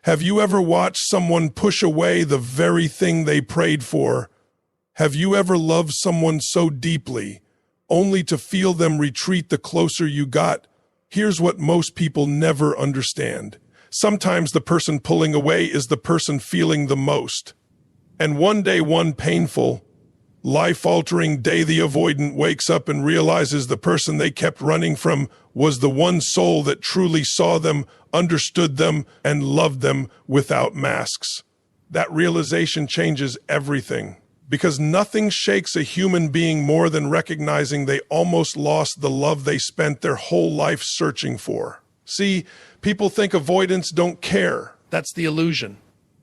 Have you ever watched someone push away the very thing they prayed for? Have you ever loved someone so deeply, only to feel them retreat the closer you got? Here's what most people never understand. Sometimes the person pulling away is the person feeling the most. And one day, one painful, life-altering day, the avoidant wakes up and realizes the person they kept running from was the one soul that truly saw them, understood them, and loved them without masks. That realization changes everything, because nothing shakes a human being more than recognizing they almost lost the love they spent their whole life searching for. See, people think avoidants don't care. That's the illusion.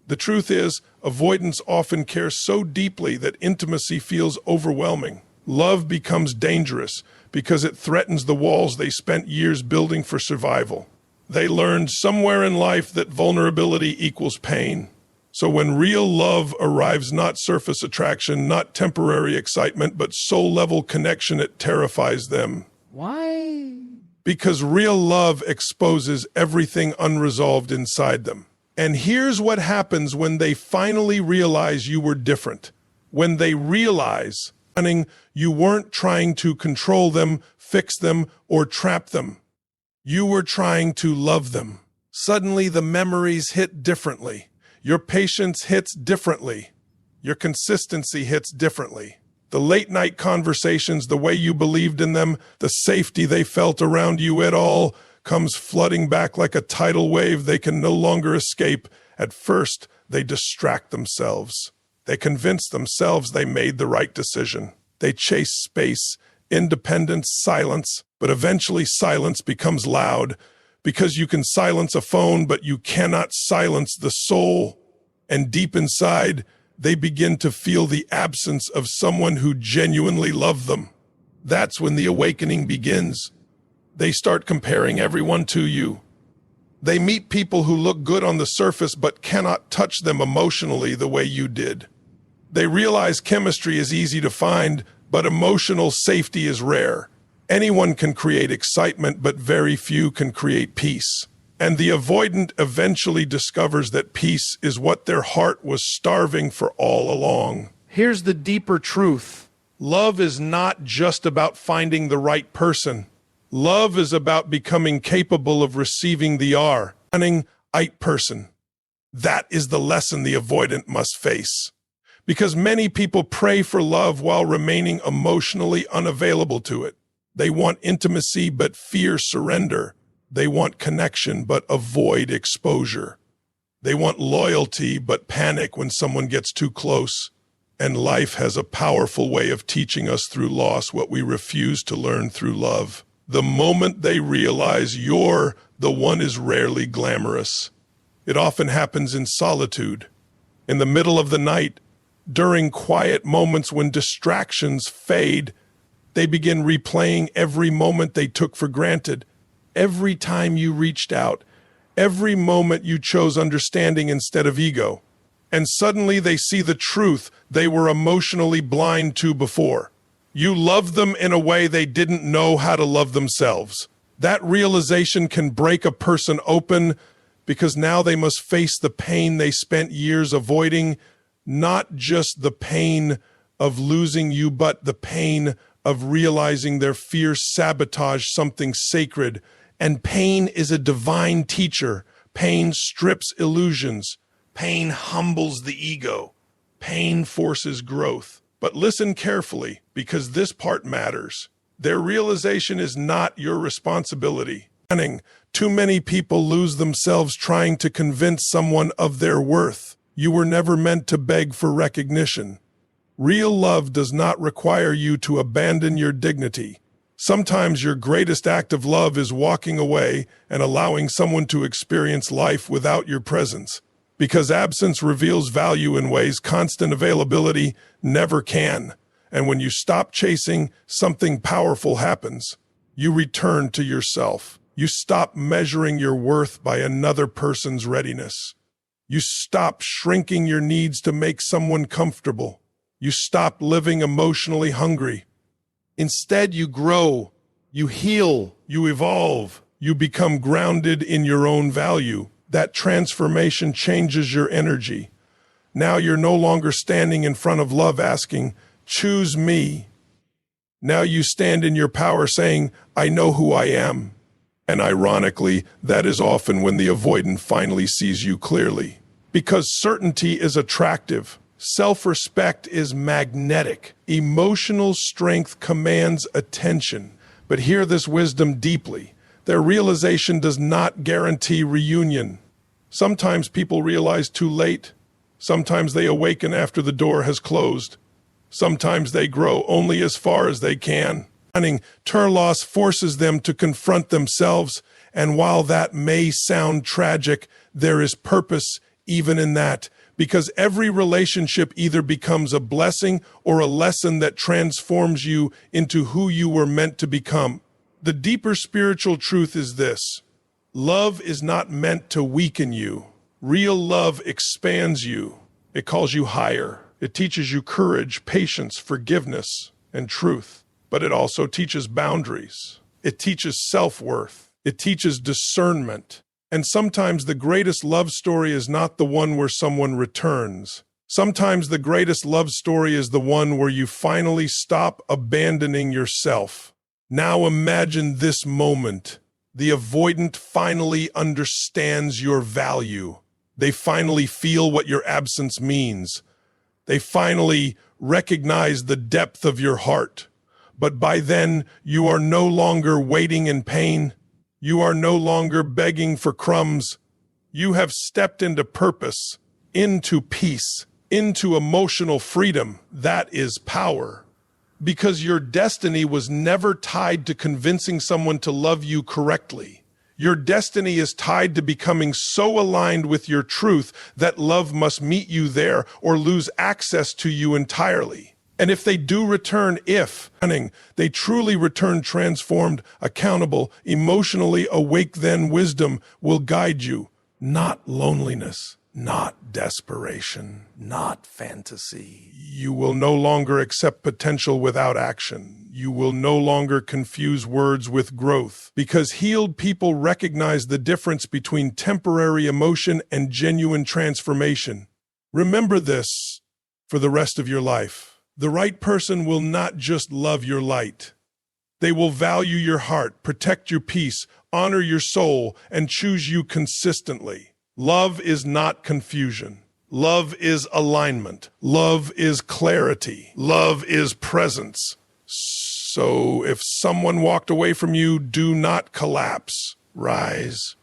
The truth is, avoidants often care so deeply that intimacy feels overwhelming. Love becomes dangerous because it threatens the walls they spent years building for survival. They learned somewhere in life that vulnerability equals pain. So when real love arrives, not surface attraction, not temporary excitement, but soul-level connection, it terrifies them. Why? Because real love exposes everything unresolved inside them. And here's what happens when they finally realize you were different. When they realize you weren't trying to control them, fix them, or trap them. You were trying to love them. Suddenly the memories hit differently. Your patience hits differently. Your consistency hits differently. The late-night conversations, the way you believed in them, the safety they felt around you, it all comes flooding back like a tidal wave they can no longer escape. At first, they distract themselves. They convince themselves they made the right decision. They chase space, independence, silence, but eventually silence becomes loud, because you can silence a phone, but you cannot silence the soul. And deep inside, they begin to feel the absence of someone who genuinely loved them. That's when the awakening begins. They start comparing everyone to you. They meet people who look good on the surface but cannot touch them emotionally the way you did. They realize chemistry is easy to find, but emotional safety is rare. Anyone can create excitement, but very few can create peace. And the avoidant eventually discovers that peace is what their heart was starving for all along. Here's the deeper truth. Love is not just about finding the right person. Love is about becoming capable of receiving the right person. That is the lesson the avoidant must face. Because many people pray for love while remaining emotionally unavailable to it. They want intimacy but fear surrender. They want connection but avoid exposure. They want loyalty but panic when someone gets too close. And life has a powerful way of teaching us through loss what we refuse to learn through love. The moment they realize you're the one is rarely glamorous. It often happens in solitude, in the middle of the night, during quiet moments when distractions fade. They begin replaying every moment they took for granted, every time you reached out, every moment you chose understanding instead of ego. And suddenly they see the truth they were emotionally blind to before. You loved them in a way they didn't know how to love themselves. That realization can break a person open, because now they must face the pain they spent years avoiding, not just the pain of losing you, but the pain of realizing their fears sabotage something sacred. And pain is a divine teacher. Pain strips illusions. Pain humbles the ego. Pain forces growth. But listen carefully, because this part matters. Their realization is not your responsibility. Too many people lose themselves trying to convince someone of their worth. You were never meant to beg for recognition. Real love does not require you to abandon your dignity. Sometimes your greatest act of love is walking away and allowing someone to experience life without your presence. Because absence reveals value in ways constant availability never can. And when you stop chasing, something powerful happens. You return to yourself. You stop measuring your worth by another person's readiness. You stop shrinking your needs to make someone comfortable. You stop living emotionally hungry. Instead, you grow, you heal, you evolve, you become grounded in your own value. That transformation changes your energy. Now you're no longer standing in front of love asking, "Choose me." Now you stand in your power saying, "I know who I am." And ironically, that is often when the avoidant finally sees you clearly. Because certainty is attractive. Self-respect is magnetic. Emotional strength commands attention. But hear this wisdom deeply. Their realization does not guarantee reunion. Sometimes people realize too late. Sometimes they awaken after the door has closed. Sometimes they grow only as far as they can. Turloss forces them to confront themselves, and while that may sound tragic, there is purpose even in that, because every relationship either becomes a blessing or a lesson that transforms you into who you were meant to become. The deeper spiritual truth is this: love is not meant to weaken you. Real love expands you. It calls you higher. It teaches you courage, patience, forgiveness, and truth. But it also teaches boundaries. It teaches self-worth. It teaches discernment. And sometimes the greatest love story is not the one where someone returns. Sometimes the greatest love story is the one where you finally stop abandoning yourself. Now imagine this moment. The avoidant finally understands your value. They finally feel what your absence means. They finally recognize the depth of your heart. But by then, you are no longer waiting in pain. You are no longer begging for crumbs. You have stepped into purpose, into peace, into emotional freedom. That is power. Because your destiny was never tied to convincing someone to love you correctly. Your destiny is tied to becoming so aligned with your truth that love must meet you there or lose access to you entirely. And if they do return, they truly return transformed, accountable, emotionally awake, then wisdom will guide you. Not loneliness, not desperation, not fantasy. You will no longer accept potential without action. You will no longer confuse words with growth, because healed people recognize the difference between temporary emotion and genuine transformation. Remember this for the rest of your life. The right person will not just love your light. They will value your heart, protect your peace, honor your soul, and choose you consistently. Love is not confusion. Love is alignment. Love is clarity. Love is presence. So if someone walked away from you, do not collapse. Rise.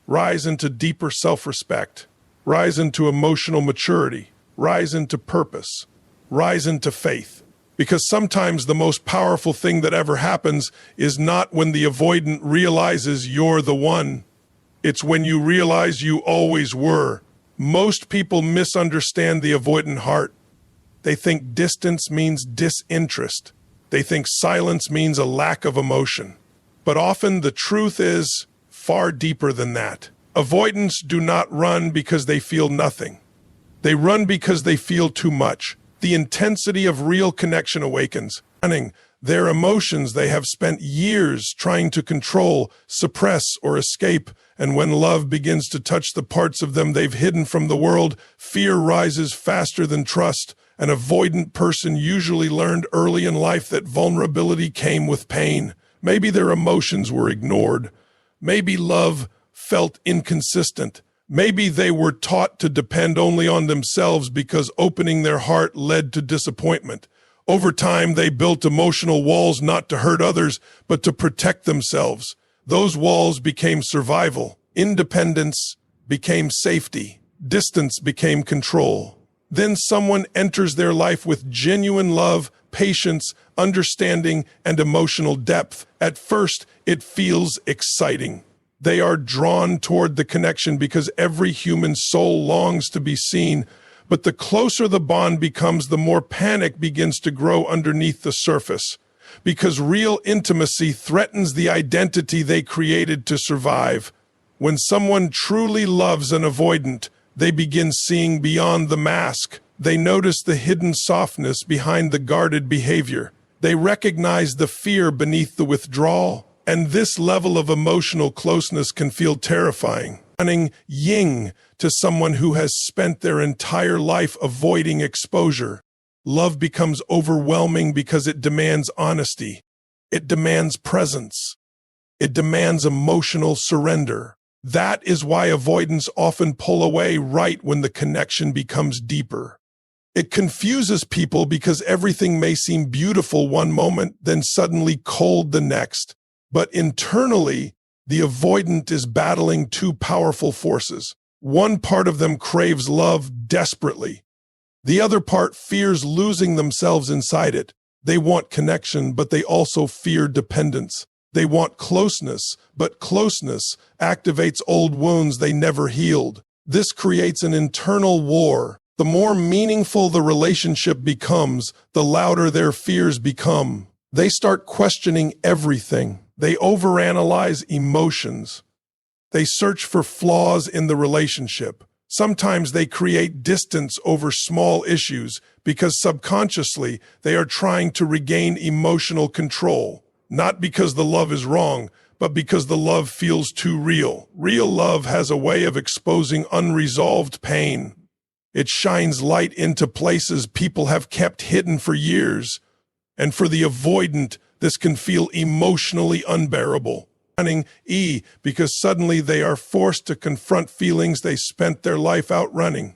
Rise into deeper self-respect. Rise into emotional maturity. Rise into purpose. Rise into faith. Because sometimes the most powerful thing that ever happens is not when the avoidant realizes you're the one. It's when you realize you always were. Most people misunderstand the avoidant heart. They think distance means disinterest. They think silence means a lack of emotion. But often the truth is far deeper than that. Avoidants do not run because they feel nothing. They run because they feel too much. The intensity of real connection awakens. Their emotions they have spent years trying to control, suppress, or escape, and when love begins to touch the parts of them they've hidden from the world, fear rises faster than trust. An avoidant person usually learned early in life that vulnerability came with pain. Maybe their emotions were ignored. Maybe love felt inconsistent. Maybe they were taught to depend only on themselves because opening their heart led to disappointment. Over time, they built emotional walls not to hurt others, but to protect themselves. Those walls became survival. Independence became safety. Distance became control. Then someone enters their life with genuine love, patience, understanding, and emotional depth. At first, it feels exciting. They are drawn toward the connection because every human soul longs to be seen. But the closer the bond becomes, the more panic begins to grow underneath the surface. Because real intimacy threatens the identity they created to survive. When someone truly loves an avoidant, they begin seeing beyond the mask. They notice the hidden softness behind the guarded behavior. They recognize the fear beneath the withdrawal. And this level of emotional closeness can feel terrifying. Running yin to someone who has spent their entire life avoiding exposure. Love becomes overwhelming because it demands honesty. It demands presence. It demands emotional surrender. That is why avoidants often pull away right when the connection becomes deeper. It confuses people because everything may seem beautiful one moment, then suddenly cold the next. But internally, the avoidant is battling two powerful forces. One part of them craves love desperately. The other part fears losing themselves inside it. They want connection, but they also fear dependence. They want closeness, but closeness activates old wounds they never healed. This creates an internal war. The more meaningful the relationship becomes, the louder their fears become. They start questioning everything. They overanalyze emotions. They search for flaws in the relationship. Sometimes they create distance over small issues because subconsciously they are trying to regain emotional control. Not because the love is wrong, but because the love feels too real. Real love has a way of exposing unresolved pain. It shines light into places people have kept hidden for years. And for the avoidant, this can feel emotionally unbearable. Because suddenly they are forced to confront feelings they spent their life outrunning.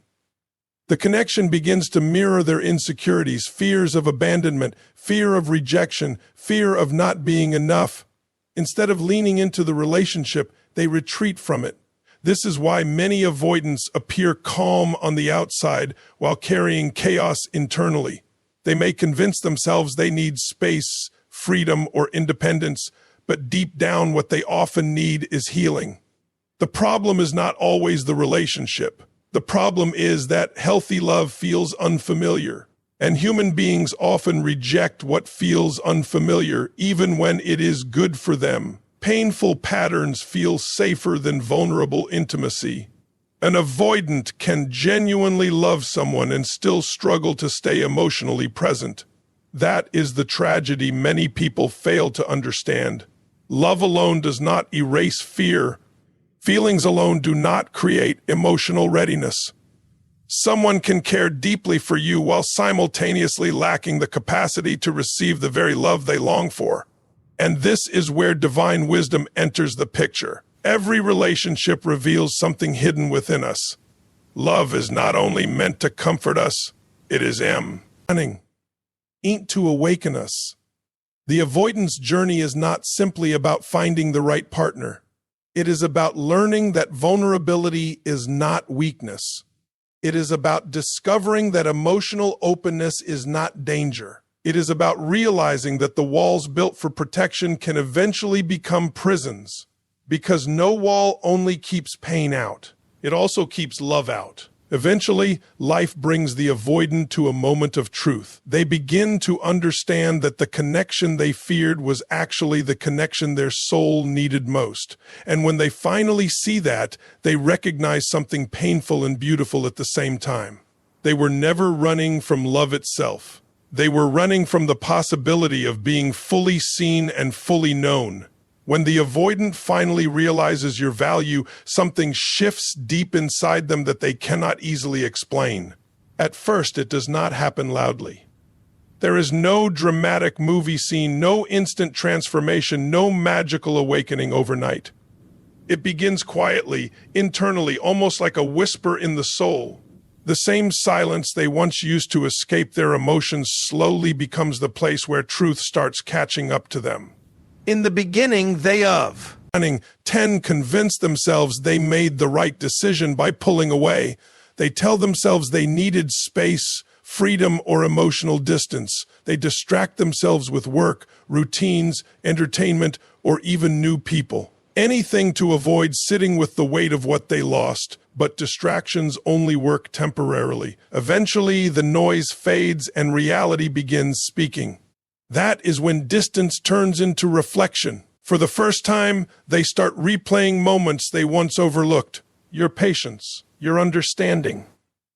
The connection begins to mirror their insecurities, fears of abandonment, fear of rejection, fear of not being enough. Instead of leaning into the relationship, they retreat from it. This is why many avoidants appear calm on the outside while carrying chaos internally. They may convince themselves they need space, freedom, or independence, but deep down what they often need is healing. The problem is not always the relationship. The problem is that healthy love feels unfamiliar, and human beings often reject what feels unfamiliar, even when it is good for them. Painful patterns feel safer than vulnerable intimacy. An avoidant can genuinely love someone and still struggle to stay emotionally present. That is the tragedy many people fail to understand. Love alone does not erase fear. Feelings alone do not create emotional readiness. Someone can care deeply for you while simultaneously lacking the capacity to receive the very love they long for. And this is where divine wisdom enters the picture. Every relationship reveals something hidden within us. Love is not only meant to comfort us, it is to awaken us. The avoidance journey is not simply about finding the right partner. It is about learning that vulnerability is not weakness. It is about discovering that emotional openness is not danger. It is about realizing that the walls built for protection can eventually become prisons. Because no wall only keeps pain out, it also keeps love out. Eventually, life brings the avoidant to a moment of truth. They begin to understand that the connection they feared was actually the connection their soul needed most. And when they finally see that, they recognize something painful and beautiful at the same time. They were never running from love itself. They were running from the possibility of being fully seen and fully known. When the avoidant finally realizes your value, something shifts deep inside them that they cannot easily explain. At first, it does not happen loudly. There is no dramatic movie scene, no instant transformation, no magical awakening overnight. It begins quietly, internally, almost like a whisper in the soul. The same silence they once used to escape their emotions slowly becomes the place where truth starts catching up to them. In the beginning, they convince themselves they made the right decision by pulling away. They tell themselves they needed space, freedom, or emotional distance. They distract themselves with work, routines, entertainment, or even new people. Anything to avoid sitting with the weight of what they lost, but distractions only work temporarily. Eventually, the noise fades and reality begins speaking. That is when distance turns into reflection. For the first time, they start replaying moments they once overlooked. Your patience, your understanding,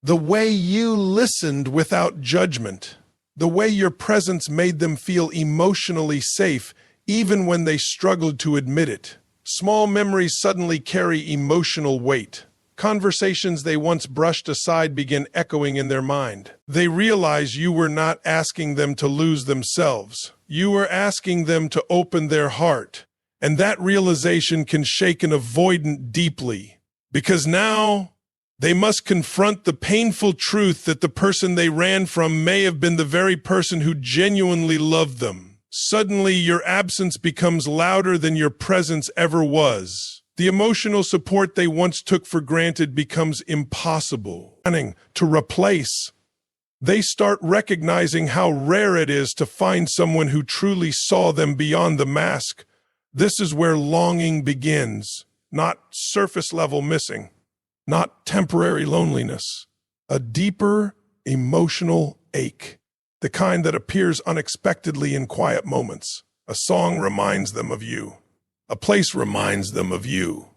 the way you listened without judgment, the way your presence made them feel emotionally safe even when they struggled to admit it. Small memories suddenly carry emotional weight. Conversations they once brushed aside begin echoing in their mind. They realize you were not asking them to lose themselves. You were asking them to open their heart. And that realization can shake an avoidant deeply, because now they must confront the painful truth that the person they ran from may have been the very person who genuinely loved them. Suddenly, your absence becomes louder than your presence ever was. The emotional support they once took for granted becomes impossible to replace. They start recognizing how rare it is to find someone who truly saw them beyond the mask. This is where longing begins, not surface-level missing, not temporary loneliness, a deeper emotional ache, the kind that appears unexpectedly in quiet moments. A song reminds them of you. A place reminds them of you.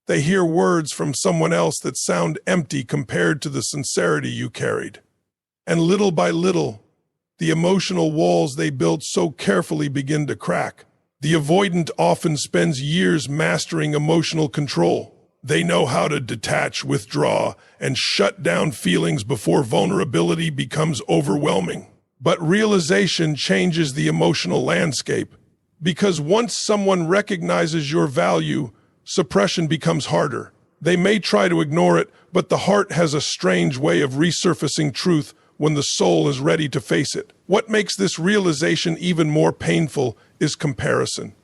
They hear words from someone else that sound empty compared to the sincerity you carried. And little by little, the emotional walls they built so carefully begin to crack. The avoidant often spends years mastering emotional control. They know how to detach, withdraw, and shut down feelings before vulnerability becomes overwhelming. But realization changes the emotional landscape. Because once someone recognizes your value, suppression becomes harder. They may try to ignore it, but the heart has a strange way of resurfacing truth when the soul is ready to face it. What makes this realization even more painful is comparison.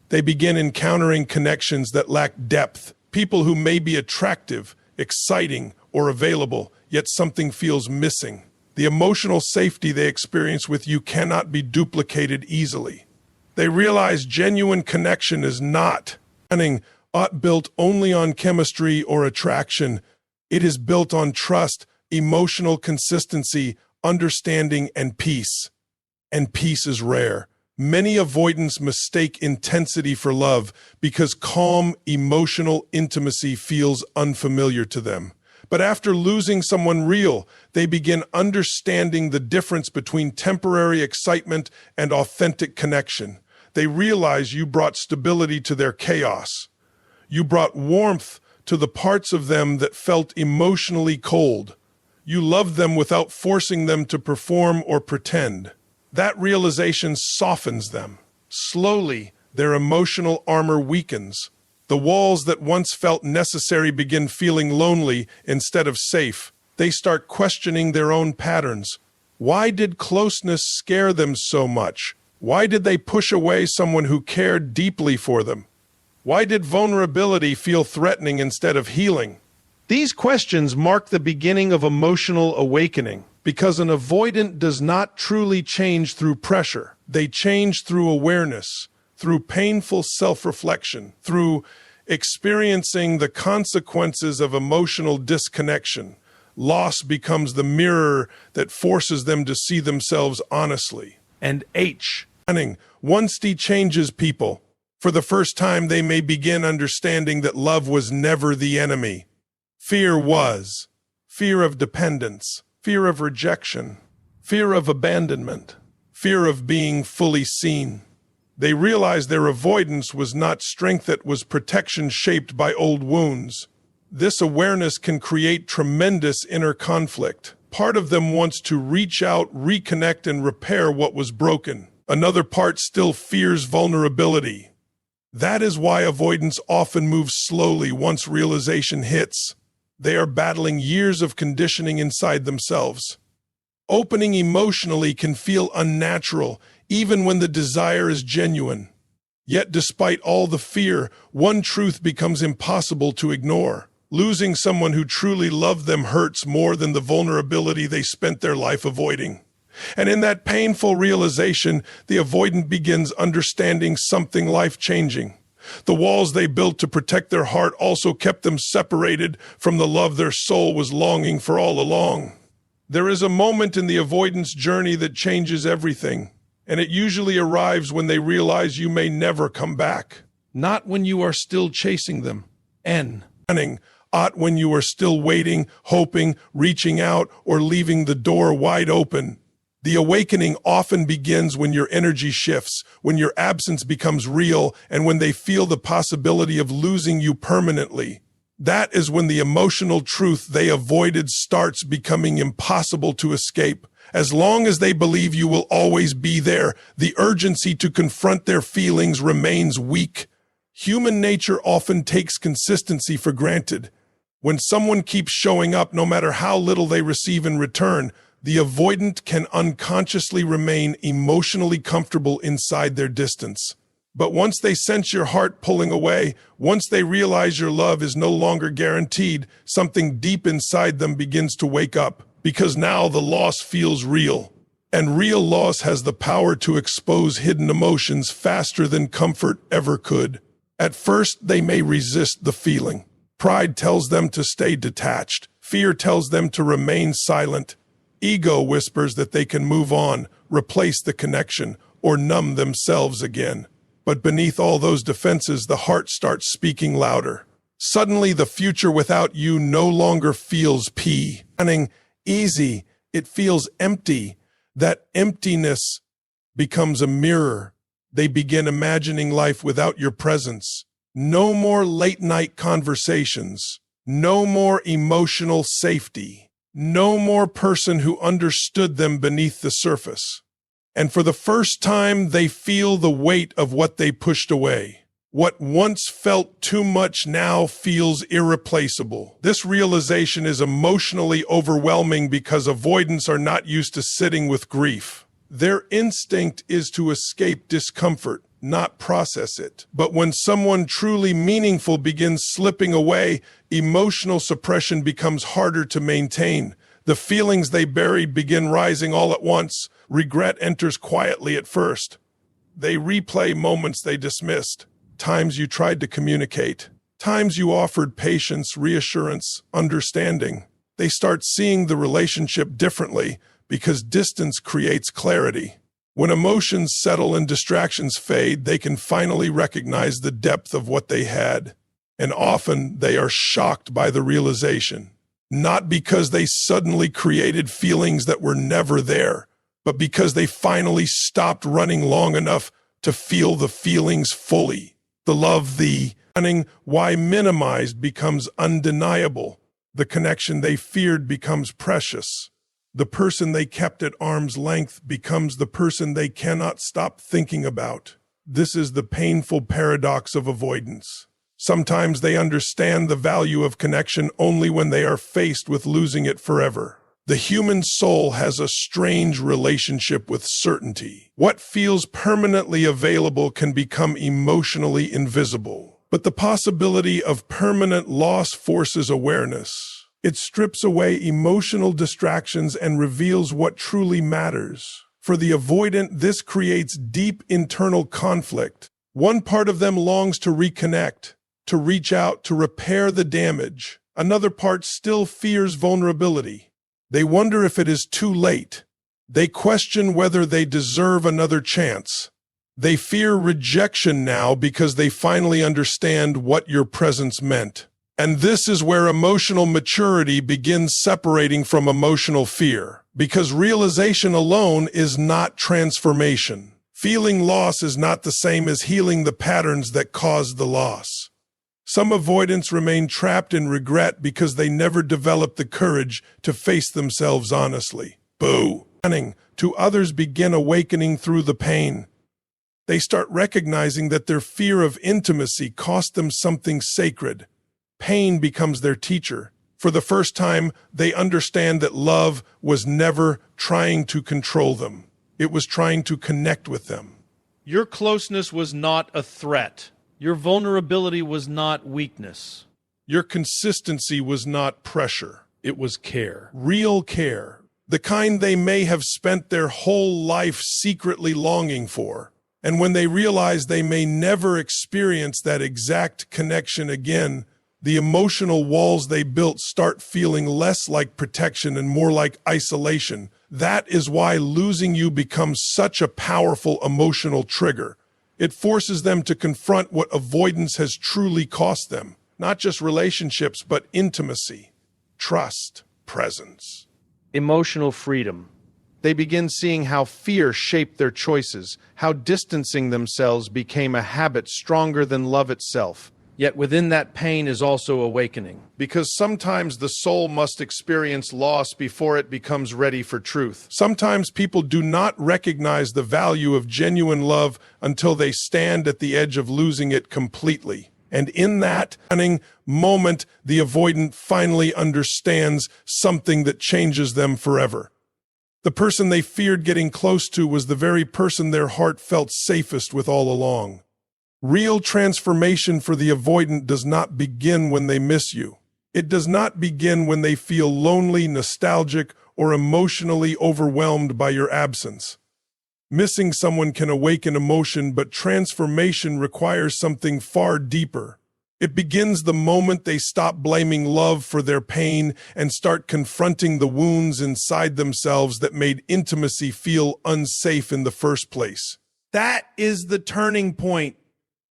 They begin encountering connections that lack depth, people who may be attractive, exciting, or available, yet something feels missing. The emotional safety they experience with you cannot be duplicated easily. They realize genuine connection is not built only on chemistry or attraction. It is built on trust, emotional consistency, understanding, and peace. And peace is rare. Many avoidants mistake intensity for love because calm, emotional intimacy feels unfamiliar to them. But after losing someone real, they begin understanding the difference between temporary excitement and authentic connection. They realize you brought stability to their chaos. You brought warmth to the parts of them that felt emotionally cold. You loved them without forcing them to perform or pretend. That realization softens them. Slowly, their emotional armor weakens. The walls that once felt necessary begin feeling lonely instead of safe. They start questioning their own patterns. Why did closeness scare them so much? Why did they push away someone who cared deeply for them? Why did vulnerability feel threatening instead of healing? These questions mark the beginning of emotional awakening, because an avoidant does not truly change through pressure. They change through awareness, through painful self-reflection, through experiencing the consequences of emotional disconnection. Loss becomes the mirror that forces them to see themselves honestly. And once he changes people, for the first time they may begin understanding that love was never the enemy. Fear was. Fear of dependence, fear of rejection, fear of abandonment, fear of being fully seen. They realized their avoidance was not strength, it was protection shaped by old wounds. This awareness can create tremendous inner conflict. Part of them wants to reach out, reconnect, and repair what was broken. Another part still fears vulnerability. That is why avoidance often moves slowly once realization hits. They are battling years of conditioning inside themselves. Opening emotionally can feel unnatural, even when the desire is genuine. Yet despite all the fear, one truth becomes impossible to ignore. Losing someone who truly loved them hurts more than the vulnerability they spent their life avoiding. And in that painful realization, the avoidant begins understanding something life-changing. The walls they built to protect their heart also kept them separated from the love their soul was longing for all along. There is a moment in the avoidance journey that changes everything, and it usually arrives when they realize you may never come back. Not when you are still chasing them. When you are still waiting, hoping, reaching out, or leaving the door wide open. The awakening often begins when your energy shifts, when your absence becomes real, and when they feel the possibility of losing you permanently. That is when the emotional truth they avoided starts becoming impossible to escape. As long as they believe you will always be there, the urgency to confront their feelings remains weak. Human nature often takes consistency for granted. When someone keeps showing up, no matter how little they receive in return, the avoidant can unconsciously remain emotionally comfortable inside their distance. But once they sense your heart pulling away, once they realize your love is no longer guaranteed, something deep inside them begins to wake up, because now the loss feels real. And real loss has the power to expose hidden emotions faster than comfort ever could. At first, they may resist the feeling. Pride tells them to stay detached. Fear tells them to remain silent. Ego whispers that they can move on, replace the connection, or numb themselves again. But beneath all those defenses, the heart starts speaking louder. Suddenly, the future without you no longer feels easy. It feels empty. That emptiness becomes a mirror. They begin imagining life without your presence. No more late-night conversations. No more emotional safety. No more person who understood them beneath the surface. And for the first time, they feel the weight of what they pushed away. What once felt too much now feels irreplaceable. This realization is emotionally overwhelming because avoidants are not used to sitting with grief. Their instinct is to escape discomfort, not process it. But when someone truly meaningful begins slipping away, emotional suppression becomes harder to maintain. The feelings they buried begin rising all at once. Regret enters quietly at first. They replay moments they dismissed, times you tried to communicate, times you offered patience, reassurance, understanding. They start seeing the relationship differently because distance creates clarity. When emotions settle and distractions fade, they can finally recognize the depth of what they had. And often they are shocked by the realization. Not because they suddenly created feelings that were never there, but because they finally stopped running long enough to feel the feelings fully. The love, the running, why minimized becomes undeniable. The connection they feared becomes precious. The person they kept at arm's length becomes the person they cannot stop thinking about. This is the painful paradox of avoidance. Sometimes they understand the value of connection only when they are faced with losing it forever. The human soul has a strange relationship with certainty. What feels permanently available can become emotionally invisible. But the possibility of permanent loss forces awareness. It strips away emotional distractions and reveals what truly matters. For the avoidant, this creates deep internal conflict. One part of them longs to reconnect, to reach out, to repair the damage. Another part still fears vulnerability. They wonder if it is too late. They question whether they deserve another chance. They fear rejection now because they finally understand what your presence meant. And this is where emotional maturity begins separating from emotional fear, because realization alone is not transformation. Feeling loss is not the same as healing the patterns that caused the loss. Some avoidants remain trapped in regret because they never developed the courage to face themselves honestly. Boo! To others begin awakening through the pain. They start recognizing that their fear of intimacy cost them something sacred. Pain becomes their teacher. For the first time, they understand that love was never trying to control them. It was trying to connect with them. Your closeness was not a threat. Your vulnerability was not weakness. Your consistency was not pressure. It was care. Real care. The kind they may have spent their whole life secretly longing for. And when they realize they may never experience that exact connection again, the emotional walls they built start feeling less like protection and more like isolation. That is why losing you becomes such a powerful emotional trigger. It forces them to confront what avoidance has truly cost them. Not just relationships, but intimacy, trust, presence. Emotional freedom. They begin seeing how fear shaped their choices, how distancing themselves became a habit stronger than love itself. Yet within that pain is also awakening. Because sometimes the soul must experience loss before it becomes ready for truth. Sometimes people do not recognize the value of genuine love until they stand at the edge of losing it completely. And in that stunning moment, the avoidant finally understands something that changes them forever. The person they feared getting close to was the very person their heart felt safest with all along. Real transformation for the avoidant does not begin when they miss you. It does not begin when they feel lonely, nostalgic, or emotionally overwhelmed by your absence. Missing someone can awaken emotion, but transformation requires something far deeper. It begins the moment they stop blaming love for their pain and start confronting the wounds inside themselves that made intimacy feel unsafe in the first place. That is the turning point.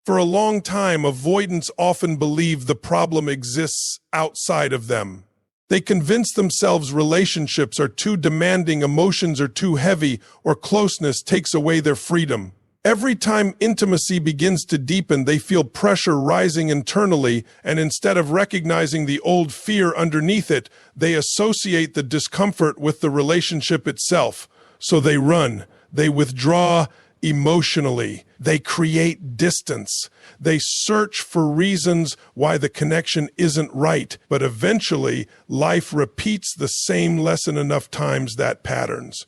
For a long time, avoidants often believe the problem exists outside of them. They convince themselves relationships are too demanding, emotions are too heavy, or closeness takes away their freedom. Every time intimacy begins to deepen, they feel pressure rising internally, and instead of recognizing the old fear underneath it, they associate the discomfort with the relationship itself. So they run, they withdraw emotionally, they create distance, they search for reasons why the connection isn't right, but eventually life repeats the same lesson enough times that patterns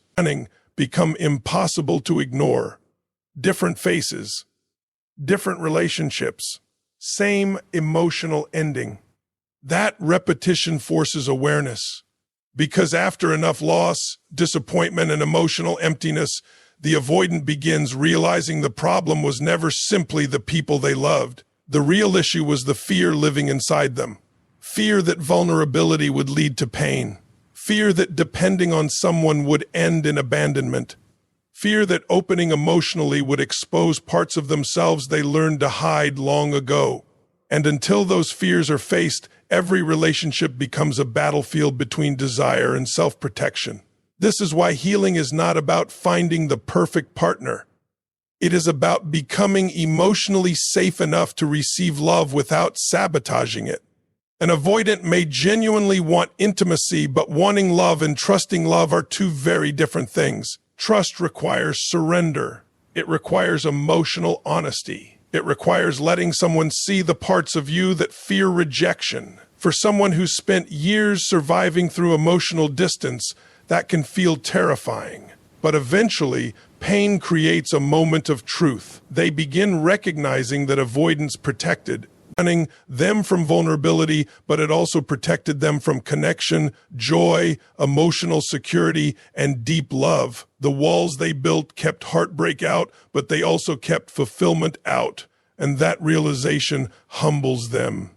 become impossible to ignore. Different faces, different relationships, same emotional ending. That repetition forces awareness, because after enough loss, disappointment, and emotional emptiness, the avoidant begins realizing the problem was never simply the people they loved. The real issue was the fear living inside them. Fear that vulnerability would lead to pain. Fear that depending on someone would end in abandonment. Fear that opening emotionally would expose parts of themselves they learned to hide long ago. And until those fears are faced, every relationship becomes a battlefield between desire and self-protection. This is why healing is not about finding the perfect partner. It is about becoming emotionally safe enough to receive love without sabotaging it. An avoidant may genuinely want intimacy, but wanting love and trusting love are two very different things. Trust requires surrender. It requires emotional honesty. It requires letting someone see the parts of you that fear rejection. For someone who's spent years surviving through emotional distance, that can feel terrifying. But eventually, pain creates a moment of truth. They begin recognizing that avoidance protected them from vulnerability, but it also protected them from connection, joy, emotional security, and deep love. The walls they built kept heartbreak out, but they also kept fulfillment out. And that realization humbles them.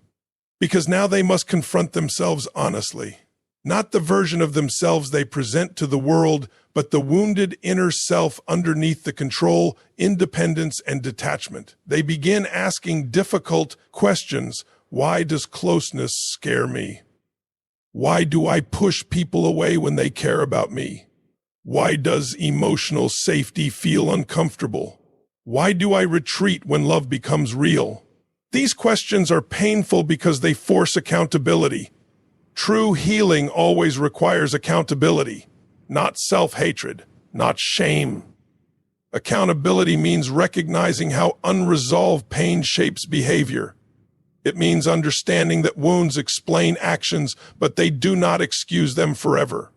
Because now they must confront themselves honestly. Not the version of themselves they present to the world, but the wounded inner self underneath the control, independence, and detachment. They begin asking difficult questions. Why does closeness scare me? Why do I push people away when they care about me? Why does emotional safety feel uncomfortable? Why do I retreat when love becomes real? These questions are painful because they force accountability. True healing always requires accountability, not self-hatred, not shame. Accountability means recognizing how unresolved pain shapes behavior. It means understanding that wounds explain actions, but they do not excuse them forever.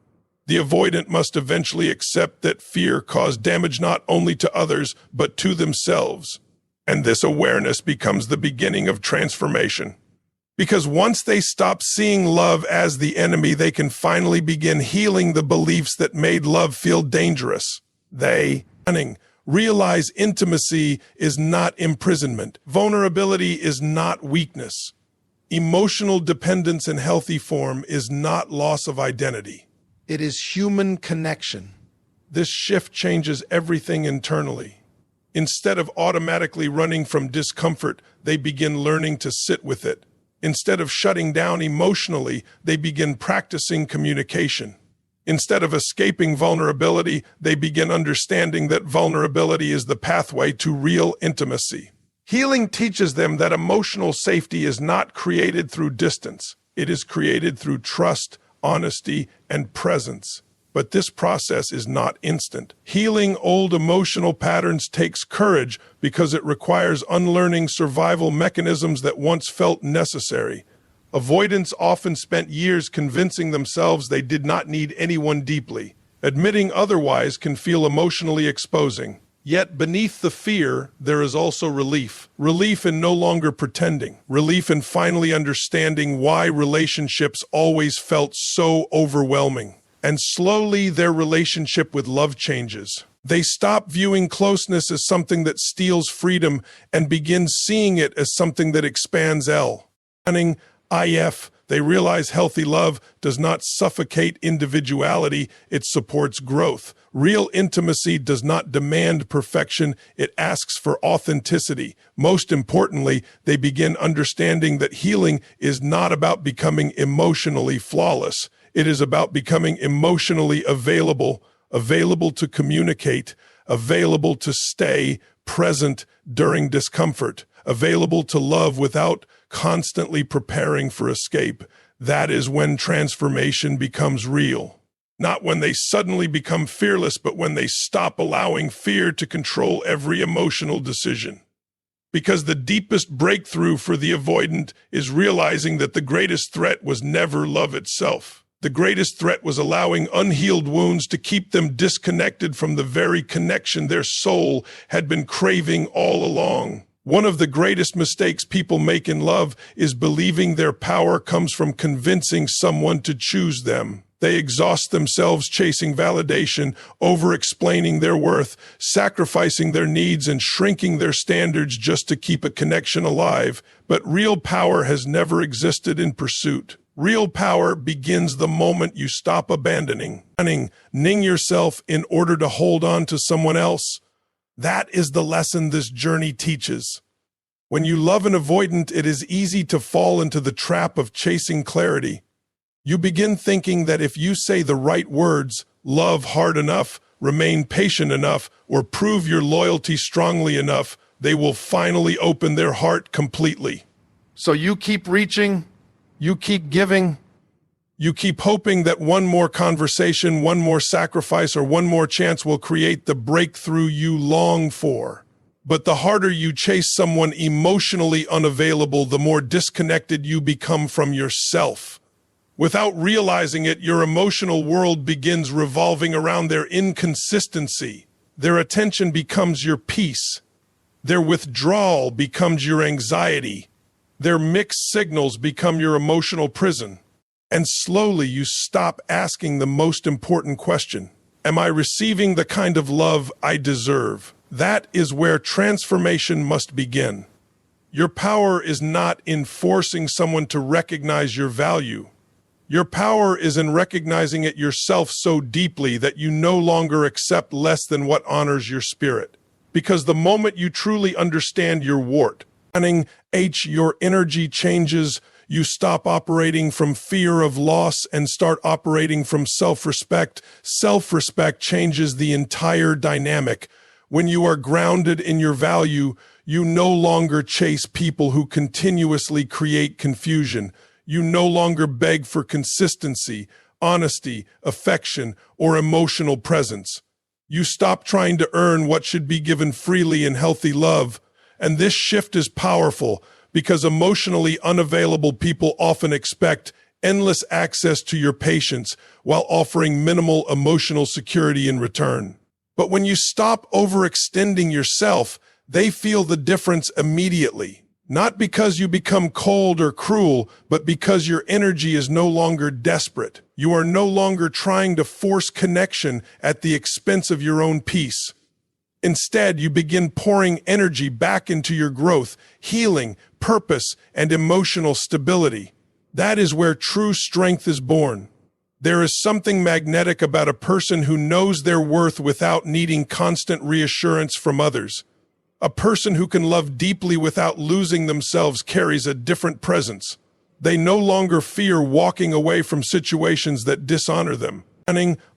The avoidant must eventually accept that fear caused damage not only to others, but to themselves. And this awareness becomes the beginning of transformation. Because once they stop seeing love as the enemy, they can finally begin healing the beliefs that made love feel dangerous. They realize intimacy is not imprisonment. Vulnerability is not weakness. Emotional dependence in healthy form is not loss of identity. It is human connection. This shift changes everything internally. Instead of automatically running from discomfort, they begin learning to sit with it. Instead of shutting down emotionally, they begin practicing communication. Instead of escaping vulnerability, they begin understanding that vulnerability is the pathway to real intimacy. Healing teaches them that emotional safety is not created through distance. It is created through trust, honesty, and presence. But this process is not instant. Healing old emotional patterns takes courage because it requires unlearning survival mechanisms that once felt necessary. Avoidants often spent years convincing themselves they did not need anyone deeply. Admitting otherwise can feel emotionally exposing. Yet beneath the fear, there is also relief. Relief in no longer pretending. Relief in finally understanding why relationships always felt so overwhelming. And slowly their relationship with love changes. They stop viewing closeness as something that steals freedom and begin seeing it as something that expands They realize healthy love does not suffocate individuality, it supports growth. Real intimacy does not demand perfection, it asks for authenticity. Most importantly, they begin understanding that healing is not about becoming emotionally flawless. It is about becoming emotionally available, available to communicate, available to stay present during discomfort, available to love without constantly preparing for escape. That is when transformation becomes real. Not when they suddenly become fearless, but when they stop allowing fear to control every emotional decision. Because the deepest breakthrough for the avoidant is realizing that the greatest threat was never love itself. The greatest threat was allowing unhealed wounds to keep them disconnected from the very connection their soul had been craving all along. One of the greatest mistakes people make in love is believing their power comes from convincing someone to choose them. They exhaust themselves chasing validation, over-explaining their worth, sacrificing their needs, and shrinking their standards just to keep a connection alive. But real power has never existed in pursuit. Real power begins the moment you stop abandoning yourself in order to hold on to someone else. That is the lesson this journey teaches. When you love an avoidant, it is easy to fall into the trap of chasing clarity. You begin thinking that if you say the right words, love hard enough, remain patient enough, or prove your loyalty strongly enough, they will finally open their heart completely. So you keep reaching, you keep giving, you keep hoping that one more conversation, one more sacrifice, or one more chance will create the breakthrough you long for. But the harder you chase someone emotionally unavailable, the more disconnected you become from yourself. Without realizing it, your emotional world begins revolving around their inconsistency. Their attention becomes your peace. Their withdrawal becomes your anxiety. Their mixed signals become your emotional prison. And slowly you stop asking the most important question. Am I receiving the kind of love I deserve? That is where transformation must begin. Your power is not in forcing someone to recognize your value. Your power is in recognizing it yourself so deeply that you no longer accept less than what honors your spirit. Because the moment you truly understand your your energy changes. You stop operating from fear of loss and start operating from self-respect. Self-respect changes the entire dynamic. When you are grounded in your value, you no longer chase people who continuously create confusion. You no longer beg for consistency, honesty, affection, or emotional presence. You stop trying to earn what should be given freely in healthy love. And this shift is powerful because emotionally unavailable people often expect endless access to your patience while offering minimal emotional security in return. But when you stop overextending yourself, they feel the difference immediately. Not because you become cold or cruel, but because your energy is no longer desperate. You are no longer trying to force connection at the expense of your own peace. Instead, you begin pouring energy back into your growth, healing, purpose, and emotional stability. That is where true strength is born. There is something magnetic about a person who knows their worth without needing constant reassurance from others. A person who can love deeply without losing themselves carries a different presence. They no longer fear walking away from situations that dishonor them.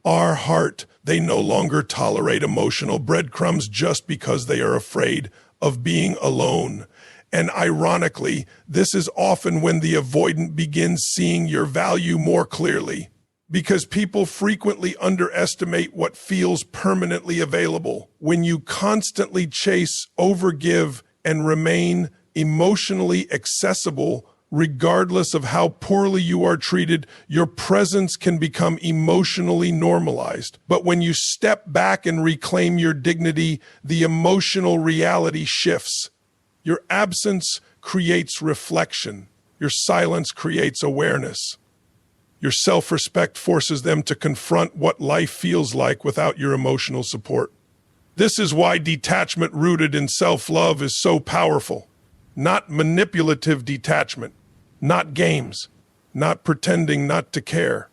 our heart. They no longer tolerate emotional breadcrumbs just because they are afraid of being alone. And ironically, this is often when the avoidant begins seeing your value more clearly, because people frequently underestimate what feels permanently available. When you constantly chase, overgive, and remain emotionally accessible, regardless of how poorly you are treated, your presence can become emotionally normalized. But when you step back and reclaim your dignity, the emotional reality shifts. Your absence creates reflection. Your silence creates awareness. Your self-respect forces them to confront what life feels like without your emotional support. This is why detachment rooted in self-love is so powerful. Not manipulative detachment, not games, not pretending not to care.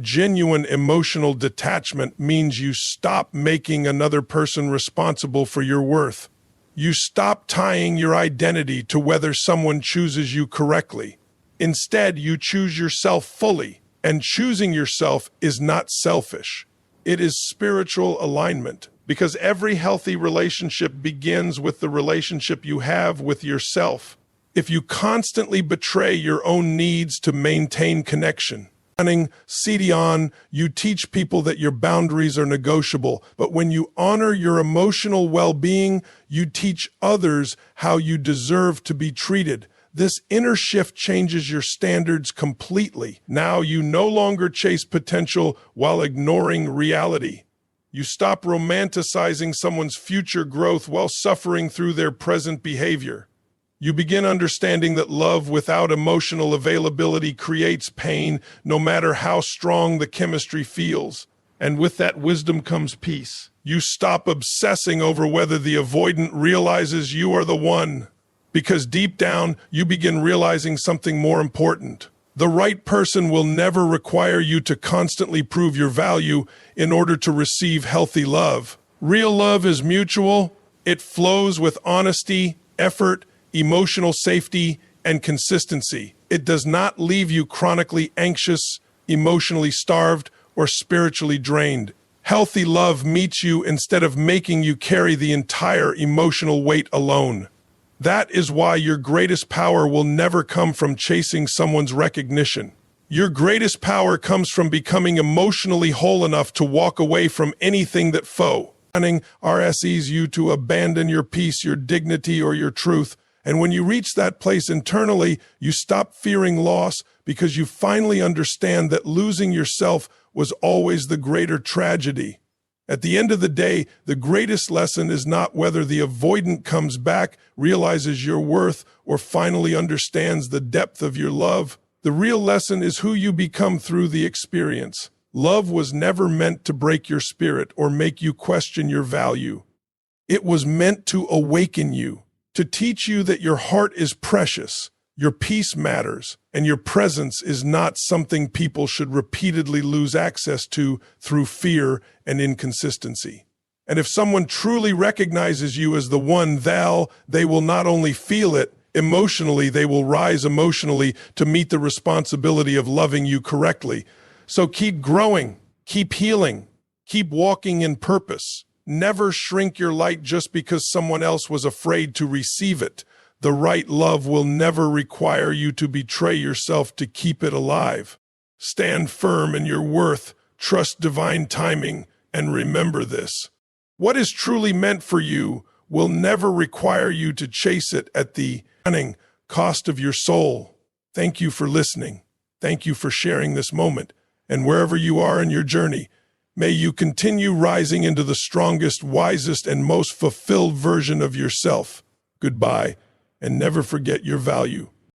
Genuine emotional detachment means you stop making another person responsible for your worth. You stop tying your identity to whether someone chooses you correctly. Instead, you choose yourself fully, and choosing yourself is not selfish. It is spiritual alignment, because every healthy relationship begins with the relationship you have with yourself. If you constantly betray your own needs to maintain connection, CDON, you teach people that your boundaries are negotiable, but when you honor your emotional well-being, you teach others how you deserve to be treated. This inner shift changes your standards completely. Now you no longer chase potential while ignoring reality. You stop romanticizing someone's future growth while suffering through their present behavior. You begin understanding that love without emotional availability creates pain, no matter how strong the chemistry feels. And with that wisdom comes peace. You stop obsessing over whether the avoidant realizes you are the one, because deep down, you begin realizing something more important. The right person will never require you to constantly prove your value in order to receive healthy love. Real love is mutual. It flows with honesty, effort, emotional safety, and consistency. It does not leave you chronically anxious, emotionally starved, or spiritually drained. Healthy love meets you instead of making you carry the entire emotional weight alone. That is why your greatest power will never come from chasing someone's recognition. Your greatest power comes from becoming emotionally whole enough to walk away from anything that RSEs you to abandon your peace, your dignity, or your truth. And when you reach that place internally, you stop fearing loss because you finally understand that losing yourself was always the greater tragedy. At the end of the day, the greatest lesson is not whether the avoidant comes back, realizes your worth, or finally understands the depth of your love. The real lesson is who you become through the experience. Love was never meant to break your spirit or make you question your value. It was meant to awaken you, to teach you that your heart is precious, your peace matters, and your presence is not something people should repeatedly lose access to through fear and inconsistency. And if someone truly recognizes you as the one, they will not only feel it emotionally, they will rise emotionally to meet the responsibility of loving you correctly. So keep growing, keep healing, keep walking in purpose. Never shrink your light just because someone else was afraid to receive it. The right love will never require you to betray yourself to keep it alive. Stand firm in your worth, trust divine timing, and remember this. What is truly meant for you will never require you to chase it at the cost of your soul. Thank you for listening. Thank you for sharing this moment. And wherever you are in your journey, may you continue rising into the strongest, wisest, and most fulfilled version of yourself. Goodbye, and never forget your value.